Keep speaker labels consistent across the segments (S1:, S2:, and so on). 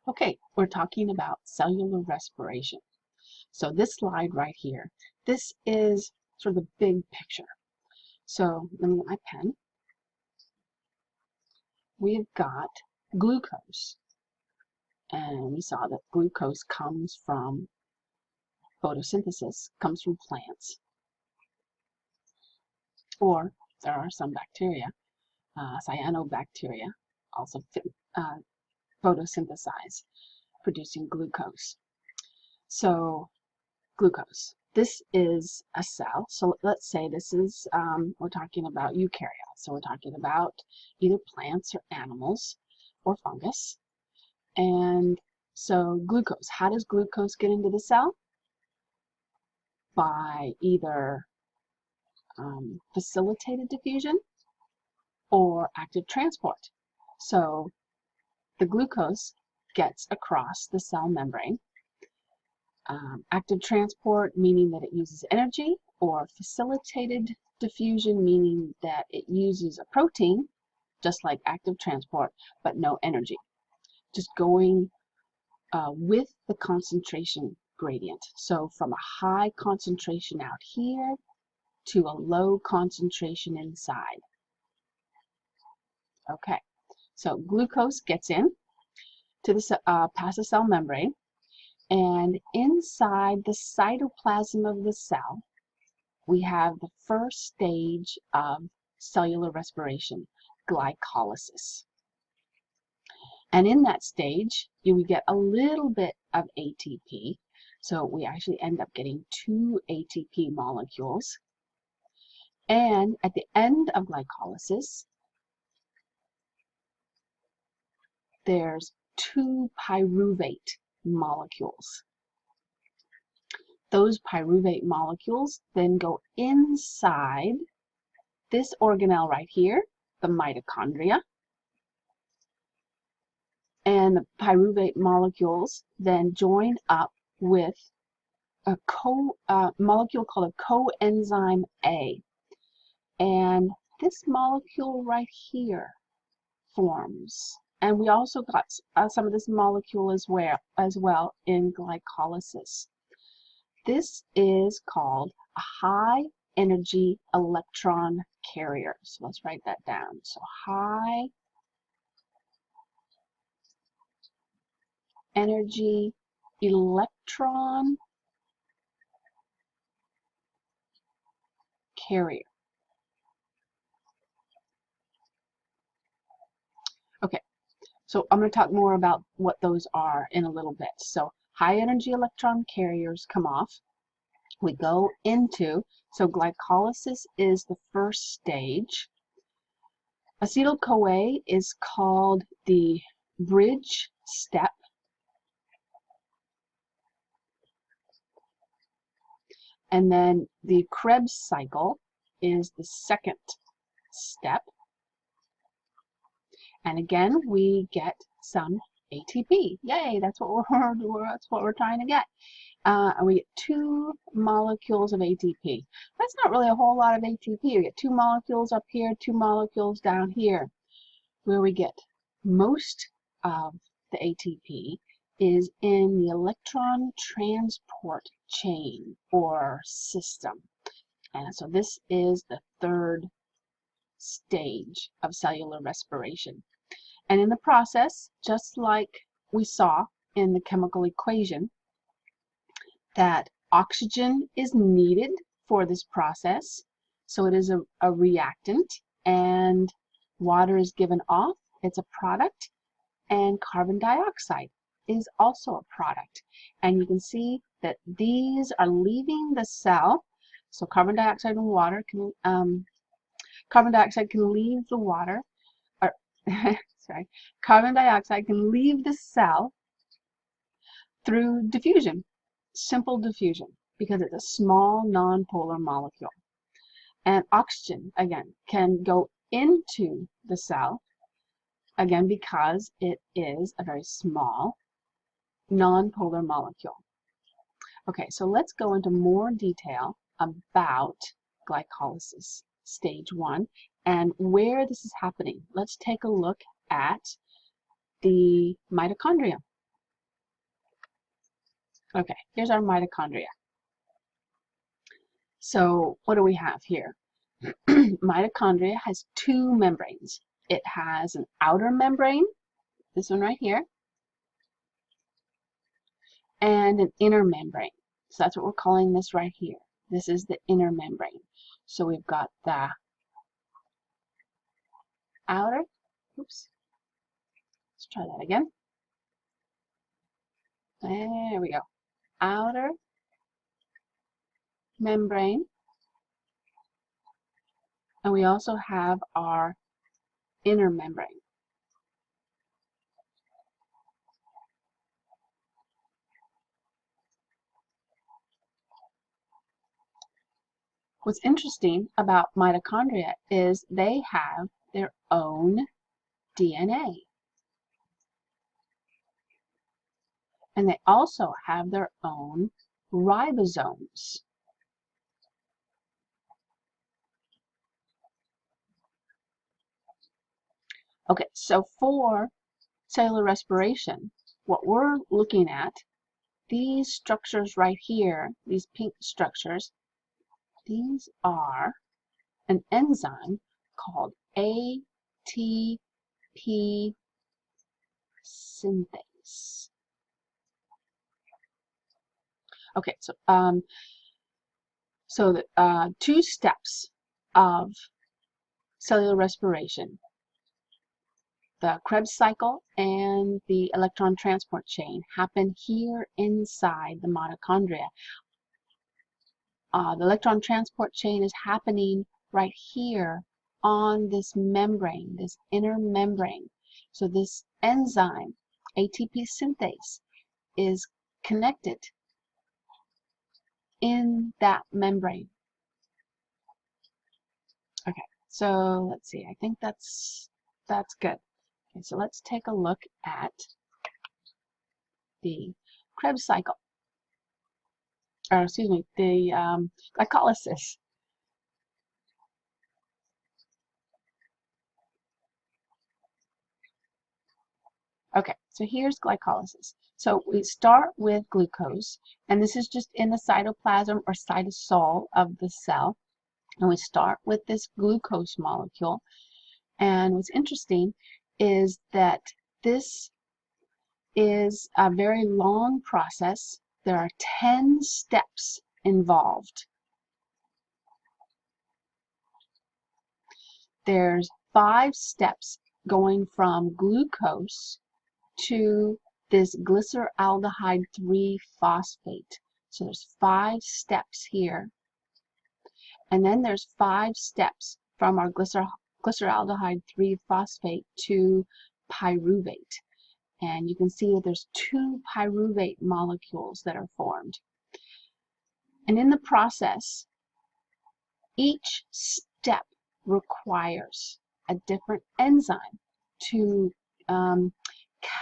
S1: Okay, we're talking about cellular respiration. So this slide right here, this is sort of the big picture. So let me get my pen. We've got glucose, and we saw that glucose comes from photosynthesis, comes from plants, or there are some bacteria, cyanobacteria, also photosynthesize, producing glucose. So glucose. This is a cell. So let's say this is, we're talking about eukaryotes. So we're talking about either plants or animals or fungus. And so glucose, how does glucose get into the cell? By either facilitated diffusion or active transport. So the glucose gets across the cell membrane. Active transport, meaning that it uses energy, or facilitated diffusion, meaning that it uses a protein, just like active transport, but no energy. Just going with the concentration gradient. So from a high concentration out here to a low concentration inside. Okay, so glucose gets in to the past the cell membrane. And inside the cytoplasm of the cell, we have the first stage of cellular respiration, glycolysis. And in that stage, we get a little bit of ATP. So we actually end up getting 2 ATP molecules. And at the end of glycolysis, there's 2 pyruvate molecules. Those pyruvate molecules then go inside this organelle right here, the mitochondria. And the pyruvate molecules then join up with a molecule called a coenzyme A. And this molecule right here forms. And we also got some of this molecule as well in glycolysis. This is called a high energy electron carrier. So let's write that down. So high energy electron carrier. Okay, so I'm going to talk more about what those are in a little bit. So high energy electron carriers come off. We go into, so glycolysis is the first stage. Acetyl-CoA is called the bridge step. And then the Krebs cycle is the second step. And again, we get some ATP. Yay, that's what we're trying to get. And we get 2 molecules of ATP. That's not really a whole lot of ATP. We get 2 molecules up here, 2 molecules down here. Where we get most of the ATP is in the electron transport chain or system. And so this is the third stage of cellular respiration. And in the process, just like we saw in the chemical equation, that oxygen is needed for this process. So it is a reactant, and water is given off. It's a product, and carbon dioxide is also a product. And you can see that these are leaving the cell. So carbon dioxide and water can carbon dioxide can leave the water, or sorry, carbon dioxide can leave the cell through diffusion, simple diffusion, because it's a small nonpolar molecule. And oxygen, again, can go into the cell, again, because it is a very small nonpolar molecule. Okay, so let's go into more detail about glycolysis, stage 1, and where this is happening. Let's take a look at the mitochondria. Okay, here's our mitochondria. So what do we have here? Mitochondria has two membranes. It has an outer membrane, this one right here, and an inner membrane. So that's what we're calling this right here. This is the inner membrane. So we've got the outer, oops, let's try that again. There we go. Outer membrane. And we also have our inner membrane. What's interesting about mitochondria is they have their own DNA. And they also have their own ribosomes. Okay, so for cellular respiration, what we're looking at, these structures right here, these pink structures, these are an enzyme called ATP synthase. Okay, so the two steps of cellular respiration, the Krebs cycle and the electron transport chain, happen here inside the mitochondria. The electron transport chain is happening right here on this membrane, this inner membrane. So this enzyme, ATP synthase, is connected in that membrane. Okay, so let's see. I think that's good. Okay, so let's take a look at the Krebs cycle. Or excuse me, the glycolysis. Okay, so here's glycolysis. So we start with glucose, and this is just in the cytoplasm or cytosol of the cell. And we start with this glucose molecule. And what's interesting is that this is a very long process. There are 10 steps involved. There's 5 steps going from glucose to this glyceraldehyde 3-phosphate. So there's 5 steps here. And then there's 5 steps from our glyceraldehyde 3-phosphate to pyruvate. And you can see that there's 2 pyruvate molecules that are formed. And in the process, each step requires a different enzyme to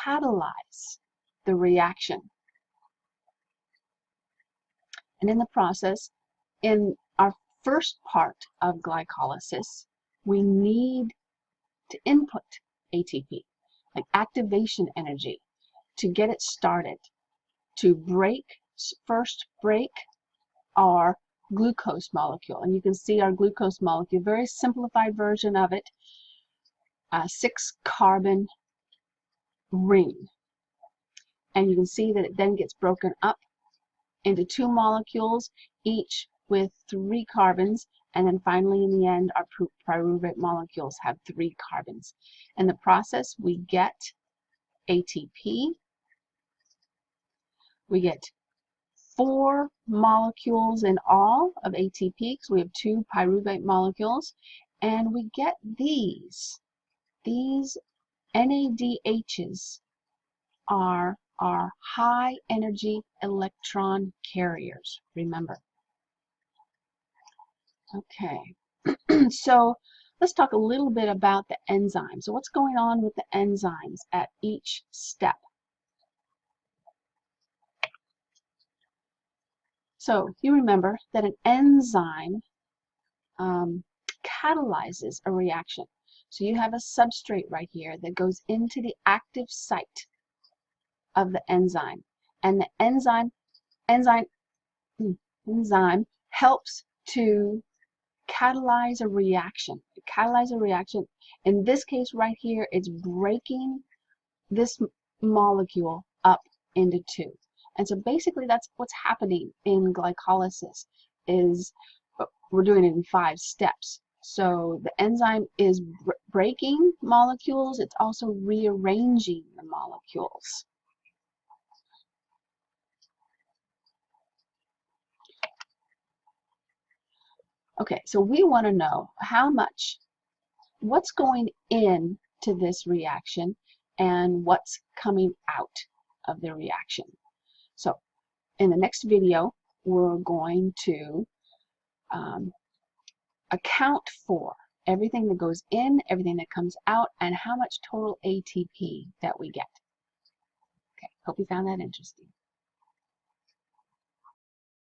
S1: catalyze the reaction. And in the process, in our first part of glycolysis, we need to input ATP, like activation energy, to get it started, to first break our glucose molecule. And you can see our glucose molecule, very simplified version of it, a 6-carbon ring. And you can see that it then gets broken up into 2 molecules, each with 3 carbons, and then finally in the end our pyruvate molecules have 3 carbons. In the process we get ATP, we get 4 molecules in all of ATP because we have 2 pyruvate molecules, and we get these NADHs are our high energy electron carriers, remember. Okay, so let's talk a little bit about the enzymes. So what's going on with the enzymes at each step? So you remember that an enzyme catalyzes a reaction. So you have a substrate right here that goes into the active site of the enzyme, and the enzyme enzyme helps to catalyze a reaction. In this case right here, it's breaking this molecule up into two. And so basically that's what's happening in glycolysis, is we're doing it in 5 steps. So the enzyme is breaking molecules, it's also rearranging the molecules. Okay, so we want to know what's going into this reaction and what's coming out of the reaction. So in the next video, we're going to account for everything that goes in, everything that comes out, and how much total ATP that we get. Okay, hope you found that interesting.